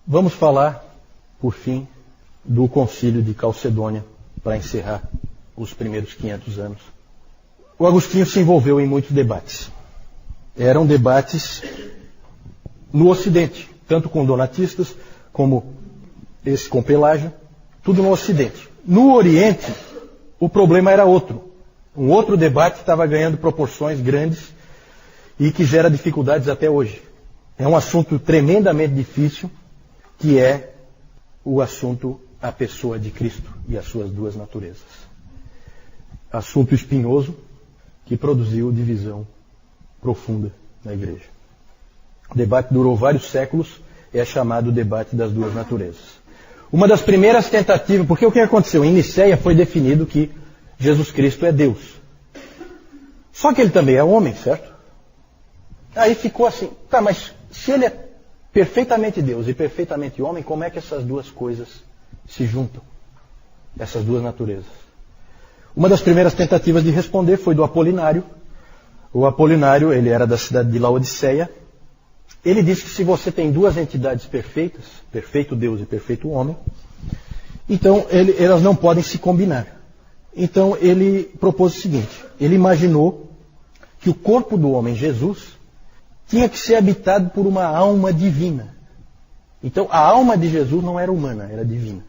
Vamos falar, por fim, do Concílio de Calcedônia, para encerrar os primeiros 500 anos. O Agostinho se envolveu em muitos debates. Eram debates no Ocidente, tanto com donatistas como esse com Pelágio, tudo no Ocidente. No Oriente, o problema era outro. Um outro debate estava ganhando proporções grandes e que gera dificuldades até hoje. É um assunto tremendamente difícil, que é o assunto a pessoa de Cristo e as suas duas naturezas. Assunto espinhoso que produziu divisão profunda na igreja. O debate durou vários séculos, é chamado debate das duas naturezas. Uma das primeiras tentativas, porque o que aconteceu? Em Nicéia foi definido que Jesus Cristo é Deus. Só que ele também é homem, certo? Aí ficou assim, tá, mas se ele é perfeitamente Deus e perfeitamente homem, como é que essas duas coisas se juntam? Essas duas naturezas. Uma das primeiras tentativas de responder foi do Apolinário. O Apolinário, ele era da cidade de Laodiceia. Ele disse que se você tem duas entidades perfeitas, perfeito Deus e perfeito homem, então elas não podem se combinar. Então ele propôs o seguinte, ele imaginou que o corpo do homem, Jesus, tinha que ser habitado por uma alma divina. Então a alma de Jesus não era humana, era divina.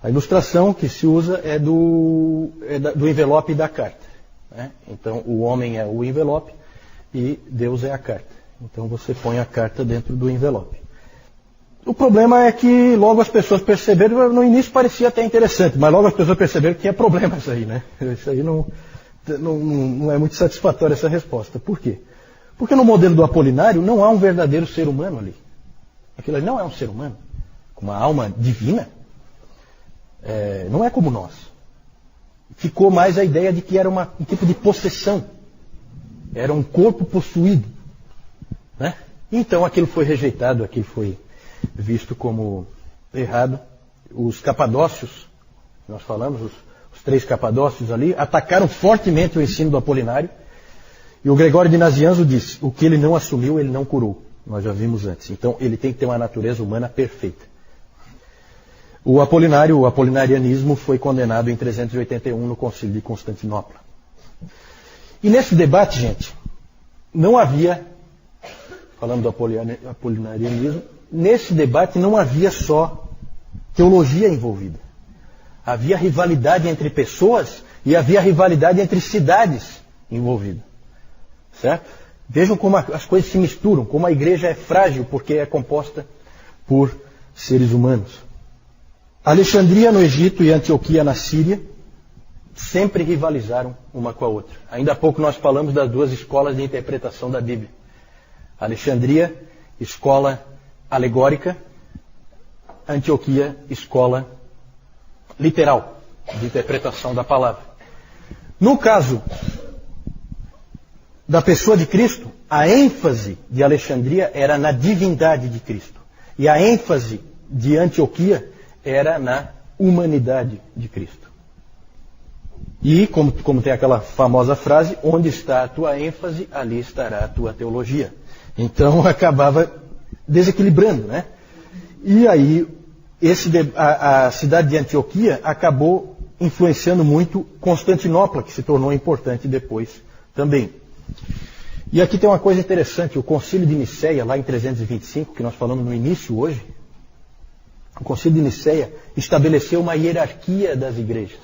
A ilustração que se usa é do envelope da carta. Né? Então o homem é o envelope e Deus é a carta. Então você põe a carta dentro do envelope. O problema é que logo as pessoas perceberam, no início parecia até interessante, mas logo as pessoas perceberam que tinha problema isso aí, né? Isso aí não é muito satisfatória essa resposta. Por quê? Porque no modelo do Apolinário não há um verdadeiro ser humano ali. Aquilo ali não é um ser humano, com uma alma divina. Não é como nós. Ficou mais a ideia de que era um tipo de possessão. Era um corpo possuído. Né? Então aquilo foi rejeitado, aquilo foi visto como errado. Os capadócios, nós falamos, os 3 capadócios ali, atacaram fortemente o ensino do Apolinário. E o Gregório de Nazianzo disse, o que ele não assumiu, ele não curou. Nós já vimos antes. Então ele tem que ter uma natureza humana perfeita. O apolinarianismo foi condenado em 381 no Concílio de Constantinopla. E nesse debate, gente, não havia, falando do apolinarianismo, nesse debate não havia só teologia envolvida. Havia rivalidade entre pessoas e havia rivalidade entre cidades envolvidas. Certo? Vejam como as coisas se misturam, como a igreja é frágil porque é composta por seres humanos. Alexandria no Egito e Antioquia na Síria sempre rivalizaram uma com a outra. Ainda há pouco nós falamos das duas escolas de interpretação da Bíblia. Alexandria, escola alegórica. Antioquia, escola literal, de interpretação da palavra. No caso da pessoa de Cristo, a ênfase de Alexandria era na divindade de Cristo. E a ênfase de Antioquia era na humanidade de Cristo. E, como tem aquela famosa frase, onde está a tua ênfase, ali estará a tua teologia. Então acabava desequilibrando, né? E aí a cidade de Antioquia acabou influenciando muito Constantinopla, que se tornou importante depois também. E aqui tem uma coisa interessante, o Concílio de Nicéia, lá em 325, que nós falamos no início hoje, o Concílio de Nicéia estabeleceu uma hierarquia das igrejas.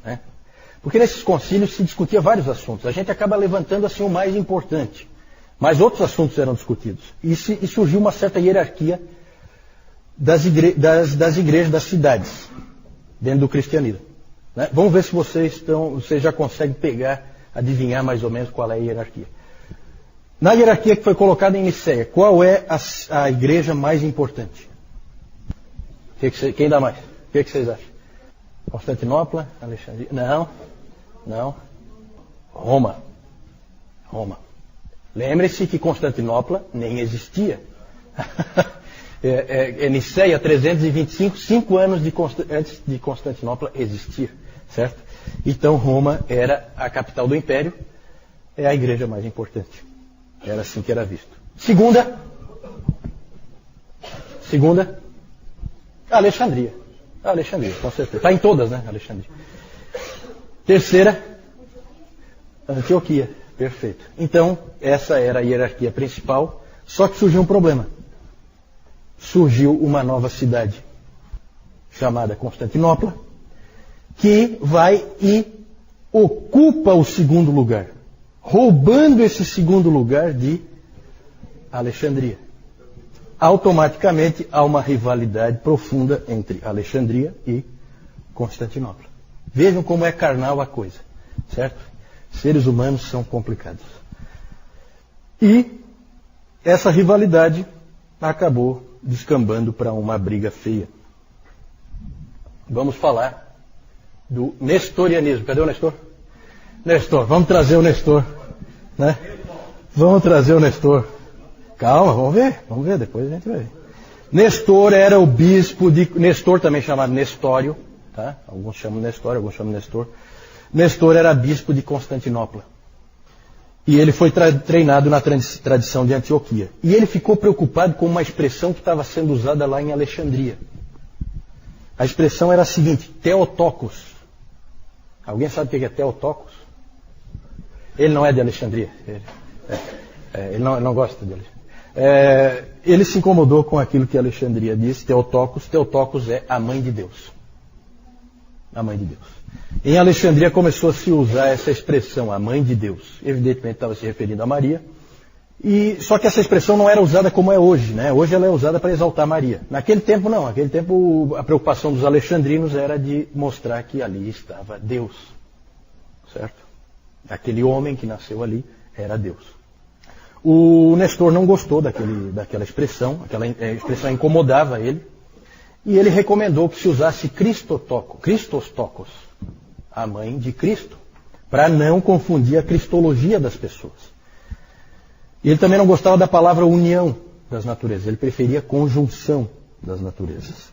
Né? Porque nesses concílios se discutia vários assuntos. A gente acaba levantando assim o mais importante. Mas outros assuntos eram discutidos. E surgiu uma certa hierarquia das igrejas, das cidades, dentro do cristianismo. Né? Vamos ver se vocês já conseguem adivinhar mais ou menos qual é a hierarquia. Na hierarquia que foi colocada em Nicéia, qual é a igreja mais importante? Quem dá mais? O que vocês acham? Constantinopla? Alexandria? Não. Roma. Lembre-se que Constantinopla nem existia. Nicéia 325, 5 anos antes de Constantinopla existir. Certo? Então Roma era a capital do império, é a igreja mais importante. Era assim que era visto. Segunda, Segunda, Alexandria. Alexandria, com certeza. Está em todas, né? Alexandria. Terceira, Antioquia. Perfeito. Então, essa era a hierarquia principal, só que surgiu um problema. Surgiu uma nova cidade, chamada Constantinopla, que vai e ocupa o segundo lugar, roubando esse segundo lugar de Alexandria. Automaticamente há uma rivalidade profunda entre Alexandria e Constantinopla. Vejam como é carnal a coisa, certo? Seres humanos são complicados. E essa rivalidade acabou descambando para uma briga feia. Vamos falar do nestorianismo. Cadê o Nestor? Nestor, vamos trazer o Nestor, né? Vamos trazer o Nestor. Calma, vamos ver, depois a gente vai ver. Nestor era o bispo de... Nestor também chamado Nestório, tá? Alguns chamam Nestório, alguns chamam Nestor. Nestor era bispo de Constantinopla. E ele foi treinado na tradição de Antioquia. E ele ficou preocupado com uma expressão que estava sendo usada lá em Alexandria. A expressão era a seguinte, Theotokos. Alguém sabe o que é Theotokos? Ele não é de Alexandria. Ele não gosta de Alexandria. Ele se incomodou com aquilo que Alexandria disse, Theotokos. Theotokos é a mãe de Deus. A mãe de Deus. Em Alexandria começou a se usar essa expressão, a mãe de Deus. Evidentemente estava se referindo a Maria. Só que essa expressão não era usada como é hoje, né? Hoje ela é usada para exaltar Maria. Naquele tempo não. Naquele tempo a preocupação dos alexandrinos era de mostrar que ali estava Deus. Certo? Aquele homem que nasceu ali era Deus. O Nestor não gostou daquela expressão. Aquela expressão incomodava ele. E ele recomendou que se usasse Christostokos, a mãe de Cristo, para não confundir a cristologia das pessoas. E ele também não gostava da palavra união das naturezas, ele preferia conjunção das naturezas.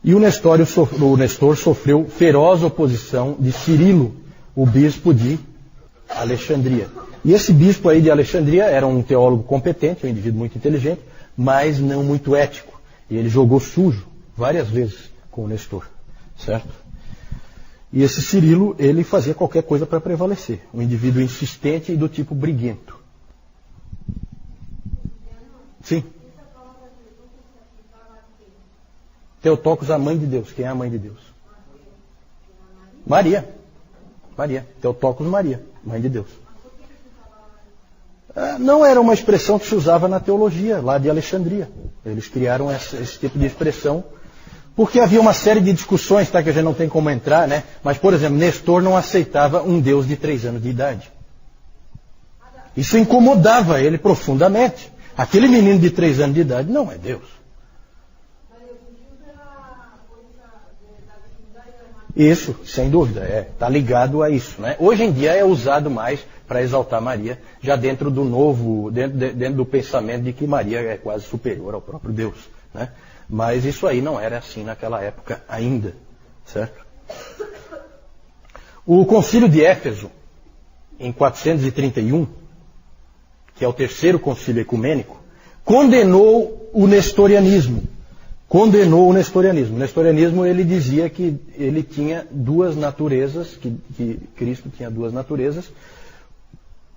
E o Nestor sofreu feroz oposição de Cirilo, o bispo de Alexandria. E esse bispo aí de Alexandria era um teólogo competente, um indivíduo muito inteligente, mas não muito ético. E ele jogou sujo várias vezes com o Nestor, certo? E esse Cirilo, ele fazia qualquer coisa para prevalecer. Um indivíduo insistente e do tipo briguento. Sim. Theotokos, a mãe de Deus. Quem é a mãe de Deus? Maria. Theotokos Maria, mãe de Deus. Não era uma expressão que se usava na teologia, lá de Alexandria. Eles criaram esse tipo de expressão, porque havia uma série de discussões, tá, que a gente não tem como entrar, né? Mas, por exemplo, Nestor não aceitava um Deus de 3 anos de idade. Isso incomodava ele profundamente. Aquele menino de 3 anos de idade não é Deus. Isso, sem dúvida, está ligado a isso, né? Hoje em dia é usado mais para exaltar Maria, já dentro do pensamento de que Maria é quase superior ao próprio Deus, né? Mas isso aí não era assim naquela época ainda, certo? O Concílio de Éfeso, em 431, que é o terceiro concílio ecumênico, condenou o nestorianismo. O nestorianismo, ele dizia que ele tinha 2 naturezas, que Cristo tinha 2 naturezas,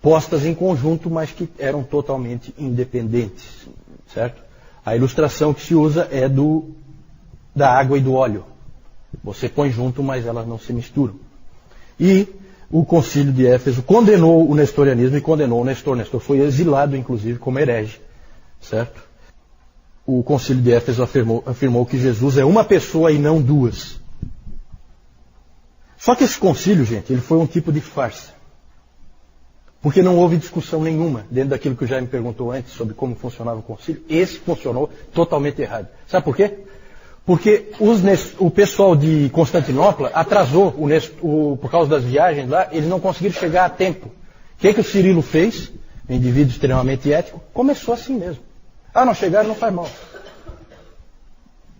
postas em conjunto, mas que eram totalmente independentes, certo? A ilustração que se usa é da água e do óleo. Você põe junto, mas elas não se misturam. E o Concílio de Éfeso condenou o nestorianismo e condenou o Nestor. Nestor foi exilado, inclusive, como herege, certo? O Concílio de Éfeso afirmou que Jesus é uma pessoa e não 2. Só que esse concílio, gente, ele foi um tipo de farsa. Porque não houve discussão nenhuma dentro daquilo que o Jaime perguntou antes sobre como funcionava o concílio. Esse funcionou totalmente errado. Sabe por quê? Porque o pessoal de Constantinopla atrasou, por causa das viagens lá, eles não conseguiram chegar a tempo. O que o Cirilo fez? Um indivíduo extremamente ético. Começou assim mesmo. Não chegaram, não faz mal.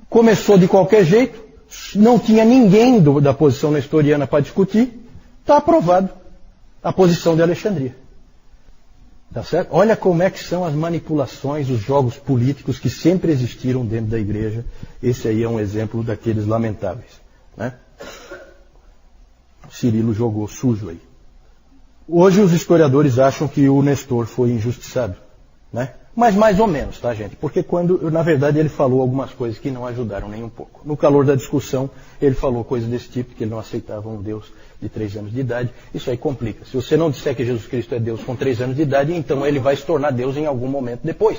Começou de qualquer jeito, não tinha ninguém da posição nestoriana para discutir, está aprovado a posição de Alexandria. Tá certo? Olha como é que são as manipulações, os jogos políticos que sempre existiram dentro da igreja. Esse aí é um exemplo daqueles lamentáveis, né? Cirilo jogou sujo aí. Hoje os historiadores acham que o Nestor foi injustiçado, né? Mas mais ou menos, tá, gente? Porque na verdade, ele falou algumas coisas que não ajudaram nem um pouco. No calor da discussão, ele falou coisas desse tipo, que ele não aceitava um Deus de 3 anos de idade. Isso aí complica. Se você não disser que Jesus Cristo é Deus com 3 anos de idade, então ele vai se tornar Deus em algum momento depois.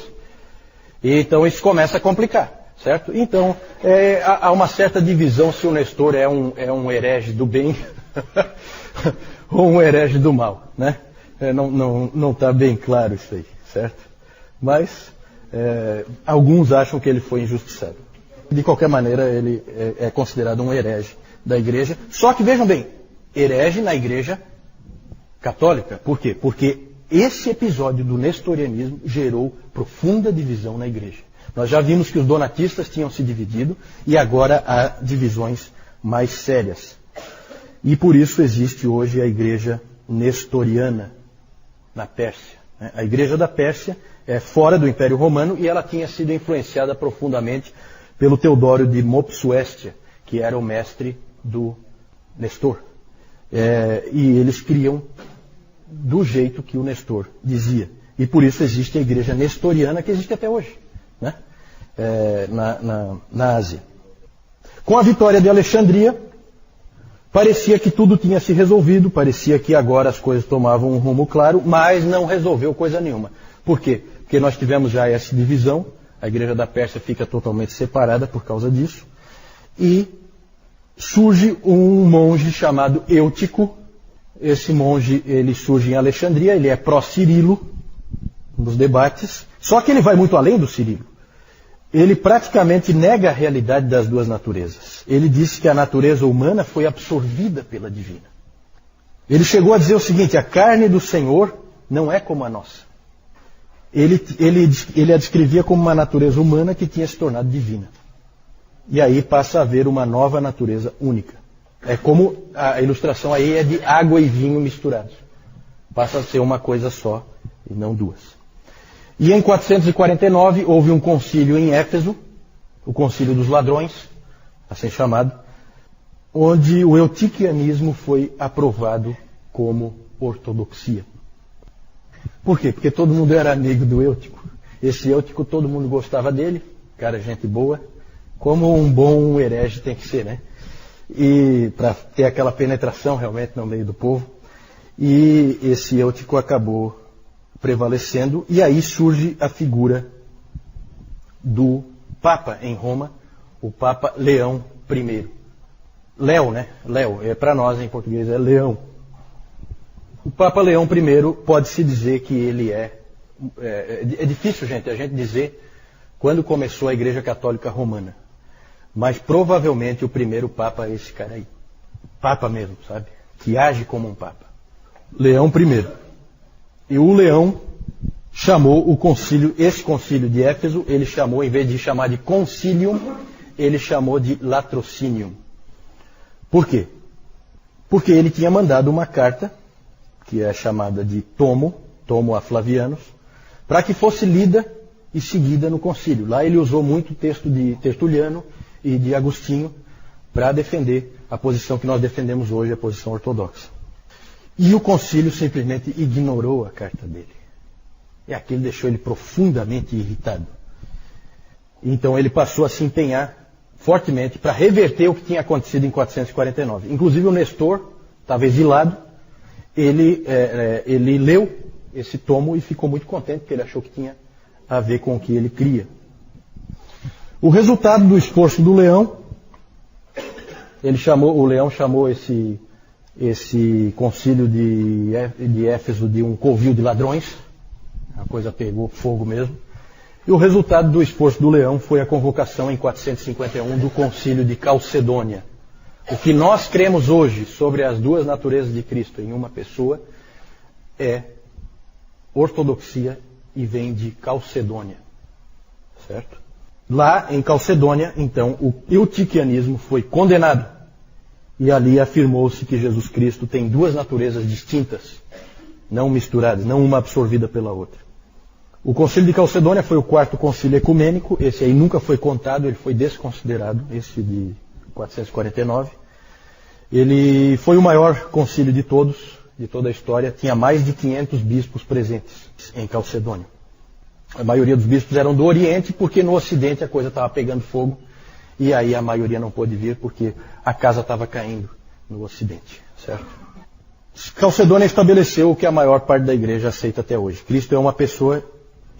E então isso começa a complicar, certo? Então, há uma certa divisão se o Nestor é um herege do bem ou um herege do mal, né? Não está bem claro isso aí, certo? Mas alguns acham que ele foi injustiçado. De qualquer maneira, ele é considerado um herege da igreja. Só que, vejam bem, herege na igreja católica. Por quê? Porque esse episódio do nestorianismo gerou profunda divisão na igreja. Nós já vimos que os donatistas tinham se dividido e agora há divisões mais sérias. E por isso existe hoje a igreja nestoriana na Pérsia. A igreja da Pérsia é fora do Império Romano e ela tinha sido influenciada profundamente pelo Teodório de Mopsuestia, que era o mestre do Nestor. E eles criam do jeito que o Nestor dizia. E por isso existe a igreja nestoriana que existe até hoje, né? Na Ásia. Com a vitória de Alexandria, parecia que tudo tinha se resolvido, parecia que agora as coisas tomavam um rumo claro, mas não resolveu coisa nenhuma. Por quê? Porque nós tivemos já essa divisão, a igreja da Pérsia fica totalmente separada por causa disso, e surge um monge chamado Eutico. Esse monge, ele surge em Alexandria, ele é pró-Cirilo, nos debates, só que ele vai muito além do Cirilo. Ele praticamente nega a realidade das duas naturezas. Ele disse que a natureza humana foi absorvida pela divina. Ele chegou a dizer o seguinte: a carne do Senhor não é como a nossa. Ele a descrevia como uma natureza humana que tinha se tornado divina. E aí passa a haver uma nova natureza única. É como a ilustração aí é de água e vinho misturados. Passa a ser uma coisa só e não duas. E em 449 houve um concílio em Éfeso, o concílio dos ladrões, assim chamado, onde o eutiquianismo foi aprovado como ortodoxia. Por quê? Porque todo mundo era amigo do Eutico. Esse Eutico, todo mundo gostava dele, cara, gente boa, como um bom herege tem que ser, né? E para ter aquela penetração realmente no meio do povo. E esse Eutico acabou prevalecendo, e aí surge a figura do Papa em Roma, o Papa Leão I. Léo, né? Léo, para nós em português é Leão. O Papa Leão I pode-se dizer que ele é difícil, gente, a gente dizer quando começou a Igreja Católica Romana. Mas provavelmente o primeiro Papa é esse cara aí. Papa mesmo, sabe? Que age como um Papa. Leão I. E o Leão chamou o concílio, esse concílio de Éfeso, ele chamou, em vez de chamar de concilium, ele chamou de latrocinium. Por quê? Porque ele tinha mandado uma carta, que é chamada de tomo a Flavianos, para que fosse lida e seguida no concílio. Lá ele usou muito o texto de Tertuliano e de Agostinho para defender a posição que nós defendemos hoje, a posição ortodoxa. E o concílio simplesmente ignorou a carta dele. E aquilo deixou ele profundamente irritado. Então ele passou a se empenhar fortemente para reverter o que tinha acontecido em 449. Inclusive o Nestor estava exilado, ele leu esse tomo e ficou muito contente, porque ele achou que tinha a ver com o que ele cria. O resultado do esforço do Leão, o Leão chamou esse concílio de Éfeso de um covil de ladrões. A coisa pegou fogo mesmo. E o resultado do esforço do Leão foi a convocação em 451 do concílio de Calcedônia. O que nós cremos hoje sobre as duas naturezas de Cristo em uma pessoa é ortodoxia e vem de Calcedônia. Certo? Lá em Calcedônia, então, o eutiquianismo foi condenado. E ali afirmou-se que Jesus Cristo tem duas naturezas distintas. não misturadas, não uma absorvida pela outra. O Concílio de Calcedônia foi o quarto concílio ecumênico, esse aí nunca foi contado, ele foi desconsiderado, esse de 449. Ele foi o maior concílio de todos, de toda a história, tinha mais de 500 bispos presentes em Calcedônia. A maioria dos bispos eram do Oriente, porque no Ocidente a coisa estava pegando fogo, e aí a maioria não pôde vir, porque a casa estava caindo no Ocidente, certo? Calcedônia estabeleceu o que a maior parte da igreja aceita até hoje. Cristo é uma pessoa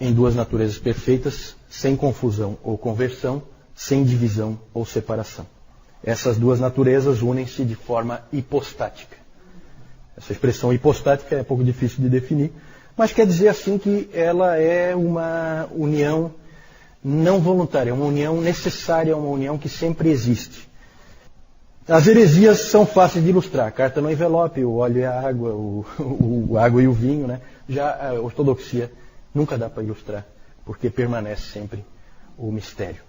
em duas naturezas perfeitas, sem confusão ou conversão, sem divisão ou separação. Essas duas naturezas unem-se de forma hipostática. Essa expressão hipostática é um pouco difícil de definir, mas quer dizer assim que ela é uma união não voluntária, uma união necessária, uma união que sempre existe. As heresias são fáceis de ilustrar. A carta no envelope, o óleo e a água, o água e o vinho, né? Já a ortodoxia nunca dá para ilustrar, porque permanece sempre o mistério.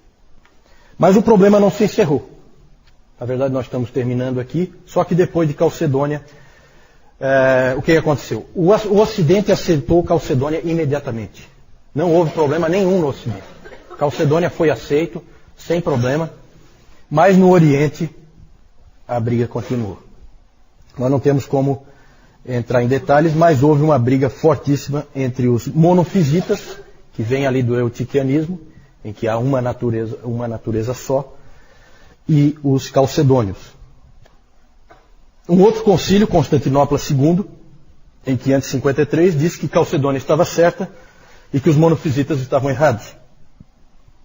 Mas o problema não se encerrou. Na verdade, nós estamos terminando aqui, só que depois de Calcedônia, o que aconteceu? O Ocidente aceitou Calcedônia imediatamente. Não houve problema nenhum no Ocidente. Calcedônia foi aceito, sem problema, mas no Oriente a briga continuou. Nós não temos como entrar em detalhes, mas houve uma briga fortíssima entre os monofisitas, que vem ali do eutiquianismo, em que há uma natureza só, e os calcedônios. Um outro concílio, Constantinopla II, em 553, disse que Calcedônia estava certa e que os monofisitas estavam errados.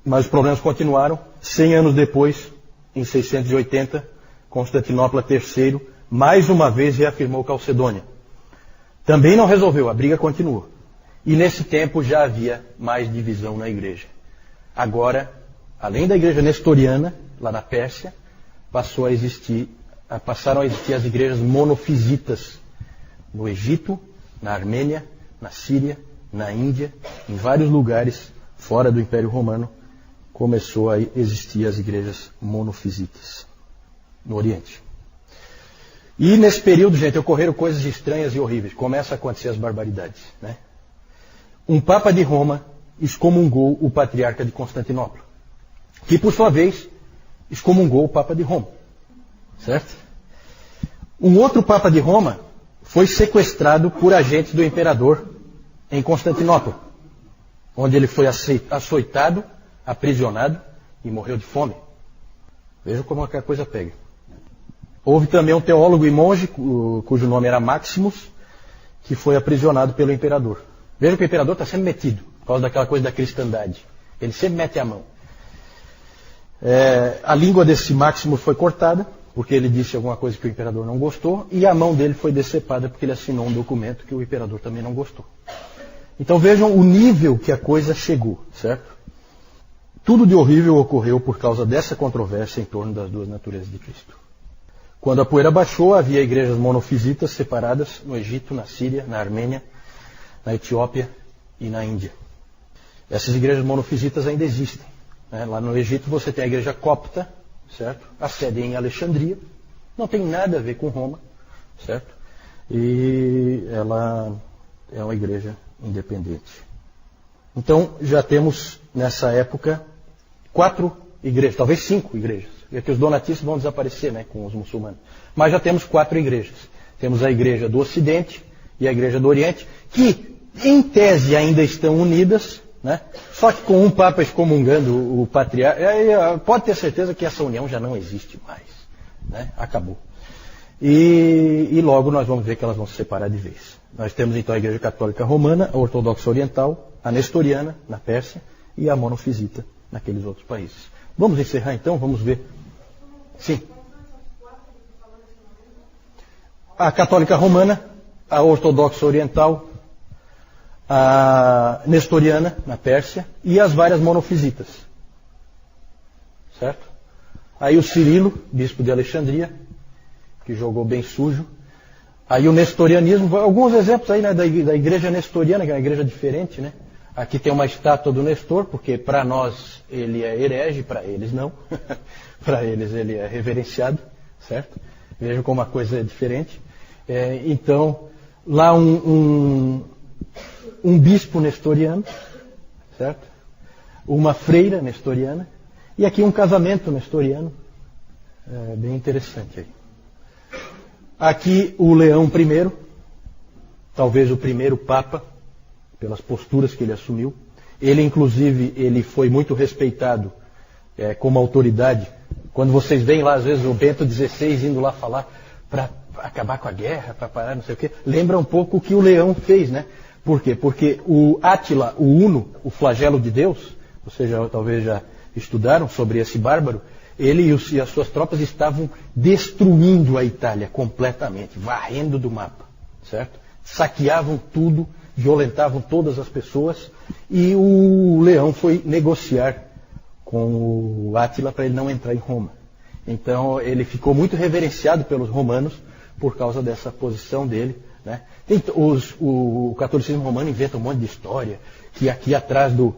Mas os problemas continuaram. 100 anos depois, em 680, Constantinopla III, mais uma vez reafirmou Calcedônia. Também não resolveu, a briga continuou. E nesse tempo já havia mais divisão na igreja. Agora, além da igreja nestoriana, lá na Pérsia, passaram a existir as igrejas monofisitas no Egito, na Armênia, na Síria, na Índia, em vários lugares fora do Império Romano, começou a existir as igrejas monofisitas no Oriente. E nesse período, gente, ocorreram coisas estranhas e horríveis. Começam a acontecer as barbaridades, né? Um Papa de Roma excomungou o Patriarca de Constantinopla, que por sua vez excomungou o Papa de Roma. Certo? Um outro Papa de Roma foi sequestrado por agentes do imperador em Constantinopla, onde ele foi açoitado, aprisionado e morreu de fome. Veja como a coisa pega. Houve também um teólogo e monge, cujo nome era Maximus, que foi aprisionado pelo imperador. Veja que o imperador está sempre metido, por causa daquela coisa da cristandade. Ele sempre mete a mão. A língua desse Maximus foi cortada, porque ele disse alguma coisa que o imperador não gostou, e a mão dele foi decepada porque ele assinou um documento que o imperador também não gostou. Então vejam o nível que a coisa chegou, certo? Tudo de horrível ocorreu por causa dessa controvérsia em torno das duas naturezas de Cristo. Quando a poeira baixou, havia igrejas monofisitas separadas no Egito, na Síria, na Armênia, na Etiópia e na Índia. Essas igrejas monofisitas ainda existem. Lá no Egito você tem a igreja copta, certo? A sede é em Alexandria, não tem nada a ver com Roma, certo? E ela é uma igreja independente. Então já temos nessa época 4 igrejas, talvez 5 igrejas, porque os donatistas vão desaparecer, né, com os muçulmanos. Mas já temos 4 igrejas. Temos a igreja do Ocidente e a igreja do Oriente, que em tese ainda estão unidas, né? Só que com um Papa excomungando o patriarca, pode ter certeza que essa união já não existe mais, né? Acabou. E logo nós vamos ver que elas vão se separar de vez. Nós temos então a Igreja Católica Romana, a Ortodoxa Oriental, a Nestoriana na Pérsia e a Monofisita naqueles outros países. Vamos encerrar então, vamos ver. Sim. A Católica Romana, a Ortodoxa Oriental, a Nestoriana na Pérsia e as várias monofisitas. Certo? Aí o Cirilo, bispo de Alexandria, que jogou bem sujo. Aí o nestorianismo, alguns exemplos aí, né, da igreja nestoriana, que é uma igreja diferente, né? Aqui tem uma estátua do Nestor, porque para nós ele é herege, para eles não. Para eles ele é reverenciado, certo? Vejam como a coisa é diferente. Então, lá um bispo nestoriano, certo? Uma freira nestoriana, e aqui um casamento nestoriano, bem interessante aí. Aqui o Leão I, talvez o primeiro Papa, pelas posturas que ele assumiu. Ele, inclusive, ele foi muito respeitado como autoridade. Quando vocês veem lá, às vezes, o Bento XVI indo lá falar para acabar com a guerra, para parar, não sei o quê, lembra um pouco o que o Leão fez, né? Por quê? Porque o Átila, o Uno, o flagelo de Deus, vocês talvez já estudaram sobre esse bárbaro, ele e as suas tropas estavam destruindo a Itália completamente, varrendo do mapa, certo? Saqueavam tudo, violentavam todas as pessoas, e o Leão foi negociar com o Átila para ele não entrar em Roma. Então ele ficou muito reverenciado pelos romanos por causa dessa posição dele, né? O catolicismo romano inventa um monte de história, que aqui atrás do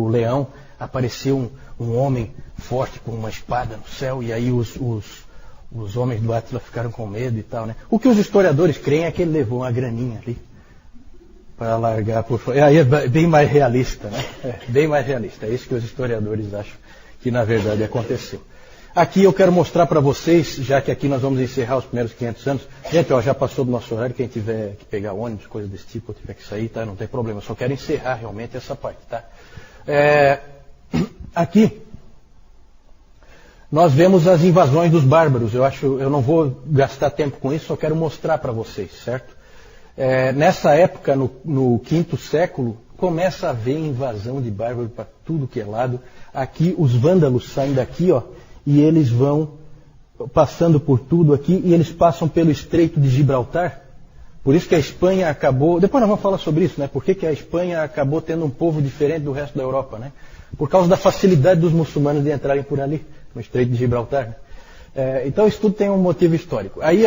leão apareceu um homem forte com uma espada no céu, e aí os homens do Átila ficaram com medo e tal, né? O que os historiadores creem é que ele levou uma graninha ali para largar por fora. Aí é bem mais realista, né? Bem mais realista. É isso que os historiadores acham que na verdade aconteceu. Aqui eu quero mostrar para vocês, já que aqui nós vamos encerrar os primeiros 500 anos. Gente, ó, já passou do nosso horário, quem tiver que pegar ônibus, coisa desse tipo, ou tiver que sair, tá? Não tem problema. Eu só quero encerrar realmente essa parte, tá? Aqui nós vemos as invasões dos bárbaros. Eu não vou gastar tempo com isso, só quero mostrar para vocês, certo? Nessa época, no quinto século, começa a haver invasão de bárbaros para tudo que é lado. Aqui os vândalos saem daqui, ó, e eles vão passando por tudo aqui, e eles passam pelo Estreito de Gibraltar. Por isso que a Espanha acabou... Depois nós vamos falar sobre isso, né? Por que a Espanha acabou tendo um povo diferente do resto da Europa, né? Por causa da facilidade dos muçulmanos de entrarem por ali, no Estreito de Gibraltar, né? Então isso tudo tem um motivo histórico. Aí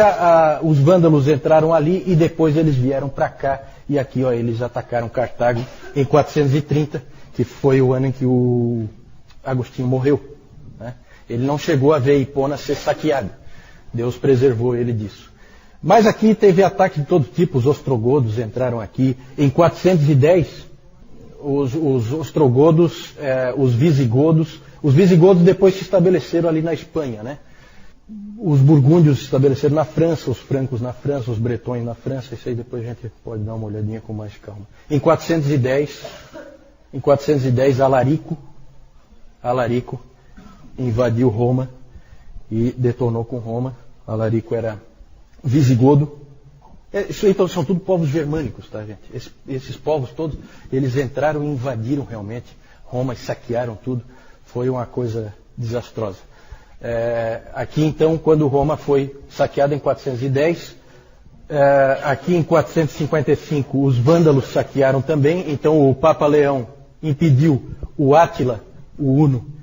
os vândalos entraram ali e depois eles vieram para cá, e aqui, ó, eles atacaram Cartago em 430, que foi o ano em que o Agostinho morreu, né? Ele não chegou a ver Hipona ser saqueada. Deus preservou ele disso. Mas aqui teve ataques de todo tipo. Os ostrogodos entraram aqui. Em 410, os ostrogodos, os visigodos depois se estabeleceram ali na Espanha, né? Os burgúndios se estabeleceram na França, os francos na França, os bretões na França. Isso aí depois a gente pode dar uma olhadinha com mais calma. Em 410, Alarico invadiu Roma e detonou com Roma. Alarico era visigodo. Isso aí são tudo povos germânicos, tá, gente? Esses povos todos, eles entraram e invadiram realmente Roma e saquearam tudo. Foi uma coisa desastrosa. Aqui então, quando Roma foi saqueada em 410, aqui em 455 os vândalos saquearam também. Então o Papa Leão impediu o Átila, o Uno,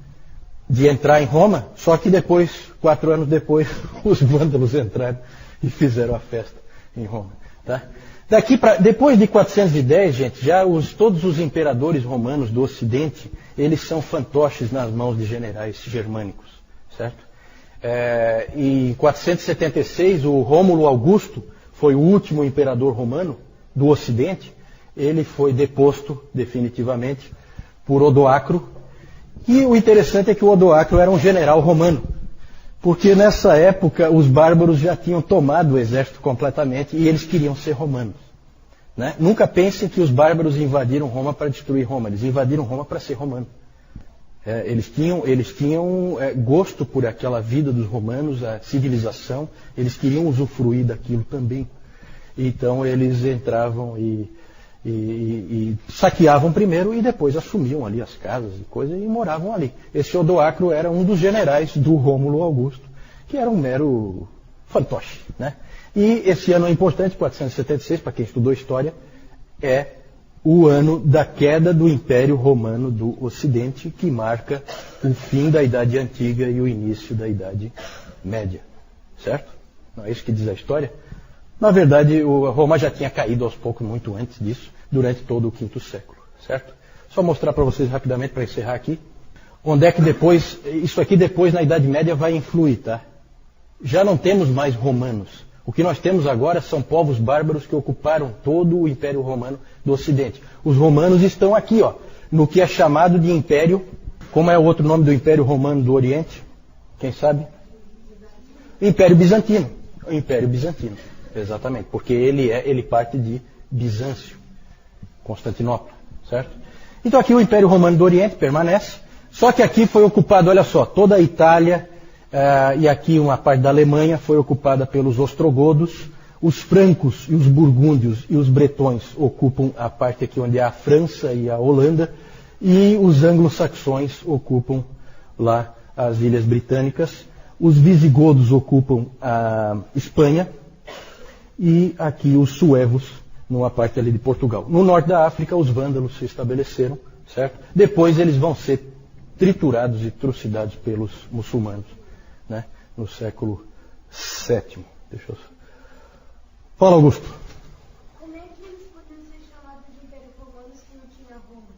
de entrar em Roma, só que depois, 4 anos depois, os vândalos entraram e fizeram a festa em Roma, tá? Depois de 410, gente, já todos os imperadores romanos do Ocidente, eles são fantoches nas mãos de generais germânicos, certo? E em 476, o Rômulo Augusto foi o último imperador romano do Ocidente. Ele foi deposto definitivamente por Odoacro. E o interessante é que o Odoacro era um general romano, porque nessa época os bárbaros já tinham tomado o exército completamente e eles queriam ser romanos, né? Nunca pensem que os bárbaros invadiram Roma para destruir Roma, eles invadiram Roma para ser romano. Eles tinham gosto por aquela vida dos romanos, a civilização, eles queriam usufruir daquilo também. Então eles entravam e saqueavam primeiro e depois assumiam ali as casas e coisas e moravam ali. Esse Odoacro era um dos generais do Rômulo Augusto, que era um mero fantoche, né? E esse ano é importante, 476, para quem estudou história, é o ano da queda do Império Romano do Ocidente, que marca o fim da Idade Antiga e o início da Idade Média, certo? Não é isso que diz a história? Na verdade, Roma já tinha caído aos poucos, muito antes disso, durante todo o quinto século, certo? Só mostrar para vocês rapidamente, para encerrar aqui, onde é que depois, isso aqui depois na Idade Média vai influir, tá? Já não temos mais romanos. O que nós temos agora são povos bárbaros que ocuparam todo o Império Romano do Ocidente. Os romanos estão aqui, ó, no que é chamado de Império. Como é o outro nome do Império Romano do Oriente? Quem sabe? Império Bizantino. O Império Bizantino, exatamente, porque ele parte de Bizâncio, Constantinopla, certo? Então aqui o Império Romano do Oriente permanece, só que aqui foi ocupado, olha só, toda a Itália e aqui uma parte da Alemanha foi ocupada pelos ostrogodos, os francos e os burgúndios e os bretões ocupam a parte aqui onde é a França e a Holanda, e os anglo-saxões ocupam lá as Ilhas Britânicas. Os visigodos ocupam a Espanha e aqui os suevos, numa parte ali de Portugal. No norte da África, os vândalos se estabeleceram, certo? Depois eles vão ser triturados e trucidados pelos muçulmanos, né? No século VII. Deixa eu... Fala, Augusto. Como é que eles podiam ser chamados de Império Romano se não tinha Roma?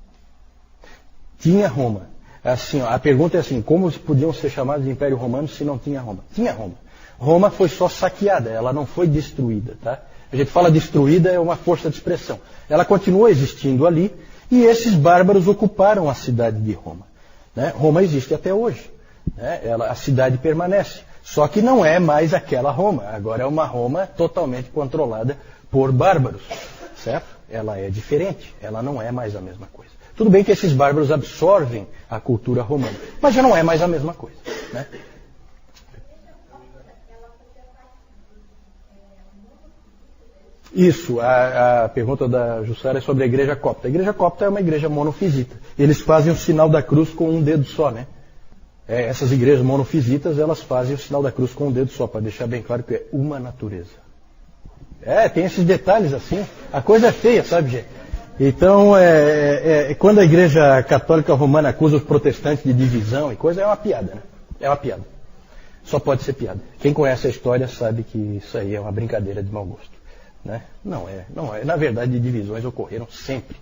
Tinha Roma. Assim, ó, a pergunta é assim, como podiam ser chamados de Império Romano se não tinha Roma? Tinha Roma. Roma foi só saqueada, ela não foi destruída, tá? A gente fala destruída, é uma força de expressão. Ela continua existindo ali e esses bárbaros ocuparam a cidade de Roma, né? Roma existe até hoje, né? A cidade permanece, só que não é mais aquela Roma, agora é uma Roma totalmente controlada por bárbaros, certo? Ela é diferente, ela não é mais a mesma coisa. Tudo bem que esses bárbaros absorvem a cultura romana, mas já não é mais a mesma coisa, né? Isso, a pergunta da Jussara é sobre a igreja copta. A igreja copta é uma igreja monofisita. Eles fazem o sinal da cruz com um dedo só, né? Essas igrejas monofisitas, elas fazem o sinal da cruz com um dedo só, para deixar bem claro que é uma natureza. Tem esses detalhes assim. A coisa é feia, sabe, gente? Então, quando a Igreja Católica Romana acusa os protestantes de divisão e coisa, é uma piada, né? É uma piada. Só pode ser piada. Quem conhece a história sabe que isso aí é uma brincadeira de mau gosto, né? Não é. Na verdade, divisões ocorreram sempre.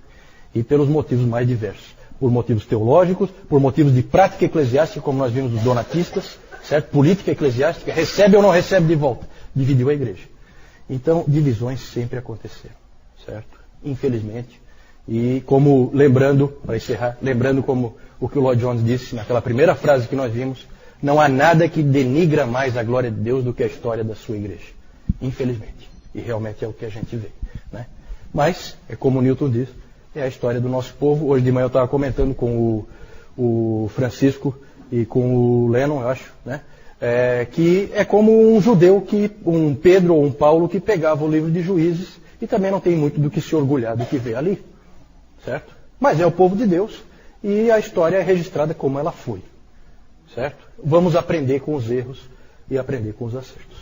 E pelos motivos mais diversos. Por motivos teológicos, por motivos de prática eclesiástica, como nós vimos dos donatistas, certo? Política eclesiástica, recebe ou não recebe de volta. Dividiu a igreja. Então, divisões sempre aconteceram, certo? Infelizmente. E como, lembrando, para encerrar, lembrando como o que o Lloyd Jones disse naquela primeira frase que nós vimos, não há nada que denigra mais a glória de Deus do que a história da sua igreja. Infelizmente. E realmente é o que a gente vê, né? Mas, é como o Newton diz, é a história do nosso povo. Hoje de manhã eu estava comentando com o Francisco e com o Lennon, eu acho, né? Que é como um judeu, um Pedro ou um Paulo que pegava o livro de Juízes e também não tem muito do que se orgulhar do que vê ali. Certo? Mas é o povo de Deus e a história é registrada como ela foi. Certo? Vamos aprender com os erros e aprender com os acertos.